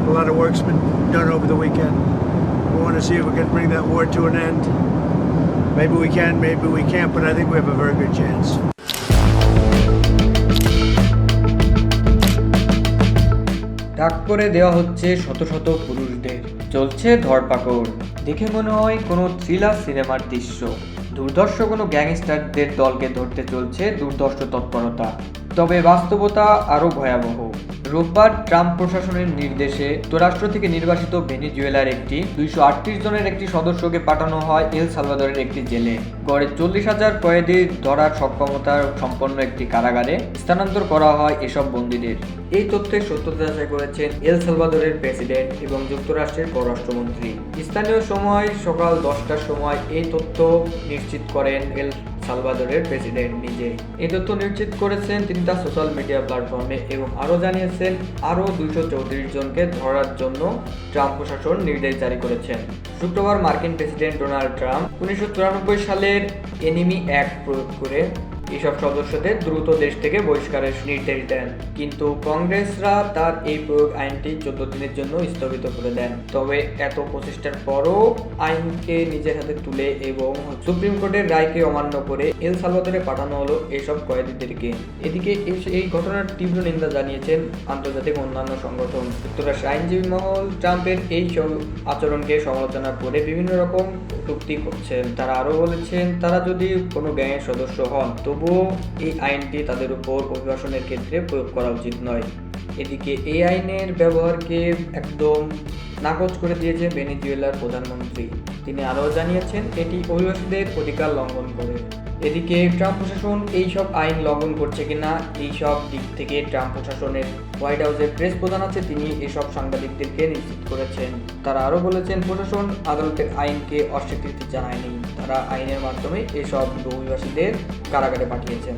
A lot of work's been done over the weekend. We want to see if we can bring that war to an end. Maybe we can, maybe we can't, but I think we have a very good chance. ডাক করে দেওয়া হচ্ছে শত শত পুরুষদের, চলছে ধরপাকড়। দেখে মনে হয় কোনো থ্রিলার সিনেমার দৃশ্য। দুর্ধর্ষ কোনো গ্যাংস্টারদের দলকে ধরতে চলছে দুর্ধর্ষ তৎপরতা। তবে বাস্তবতা আরও ভয়াবহ। রোববার ট্রাম্প প্রশাসনের নির্দেশে যুক্তরাষ্ট্র থেকে নির্বাসিত ভেনেজুয়েলার একটি 238 জনের একটি সদস্যকে পাঠানো হয় এল সালভাদরের একটি জেলে। গড়ে 40,000 কয়েদি ধরার সক্ষমতা সম্পন্ন একটি কারাগারে স্থানান্তর করা হয় এসব বন্দীদের। এই তথ্যের সত্যতা যাচাই করেছেন এল সালভাদরের প্রেসিডেন্ট এবং যুক্তরাষ্ট্রের পররাষ্ট্রমন্ত্রী। স্থানীয় সময় সকাল 10টার সময় এই তথ্য নিশ্চিত করেন এল সালভাদরের প্রেসিডেন্ট নিজেই। এই তথ্য নিশ্চিত করেছেন তিনি তার সোশ্যাল মিডিয়া প্ল্যাটফর্মে এবং আরও জানিয়েছেন আরও 234 জনকে ধরার জন্য ট্রাম্প প্রশাসন নির্দেশ জারি করেছেন। শুক্রবার মার্কিন প্রেসিডেন্ট ডোনাল্ড ট্রাম্প 1994 সালের এনিমি অ্যাক্ট প্রয়োগ করে এসব সদস্যদের দ্রুত দেশ থেকে বহিষ্কারের নির্দেশ দেন, কিন্তু কংগ্রেসরা তার এই প্রয়োগ আইনটি 14 দিনের জন্য স্থগিত করে দেন। তবে এত প্রচেষ্টার পরও আইনকে নিজের হাতে তুলে এবং সুপ্রিম কোর্টের রায়কে অমান্য করে এল সালভাদরে পাঠানো হলো এসব কয়েদিদেরকে। এদিকে এই ঘটনার তীব্র নিন্দা জানিয়েছেন আন্তর্জাতিক অন্যান্য সংগঠন। যুক্তরাষ্ট্রের আইনজীবী মহল ট্রাম্পের এই আচরণকে সমালোচনা করে বিভিন্ন রকম কটূক্তি করছেন। তারা আরও বলেছেন তারা যদি কোনো গ্যাংয়ের সদস্য হন তবুও এই আইনটি তাদের উপর অভিবাসনের ক্ষেত্রে প্রয়োগ করা উচিত নয়। এদিকে এই আইনের ব্যবহারকে একদম নাকচ করে দিয়েছে ভেনেজুয়েলার প্রধানমন্ত্রী। তিনি আরও জানিয়েছেন এটি অভিবাসীদের অধিকার লঙ্ঘন করে। এদিকে ট্রাম্প প্রশাসন এইসব আইন লঙ্ঘন করছে কিনা এইসব দিক থেকে ট্রাম্প প্রশাসনের হোয়াইট হাউসের প্রেস প্রধান আছে, তিনি এসব সাংবাদিকদেরকে নিশ্চিত করেছেন। তারা আরও বলেছেন প্রশাসন আদালতের আইনকে অস্বীকৃতি জানায়নি, তারা আইনের মাধ্যমে এসব অভিবাসীদের কারাগারে পাঠিয়েছেন।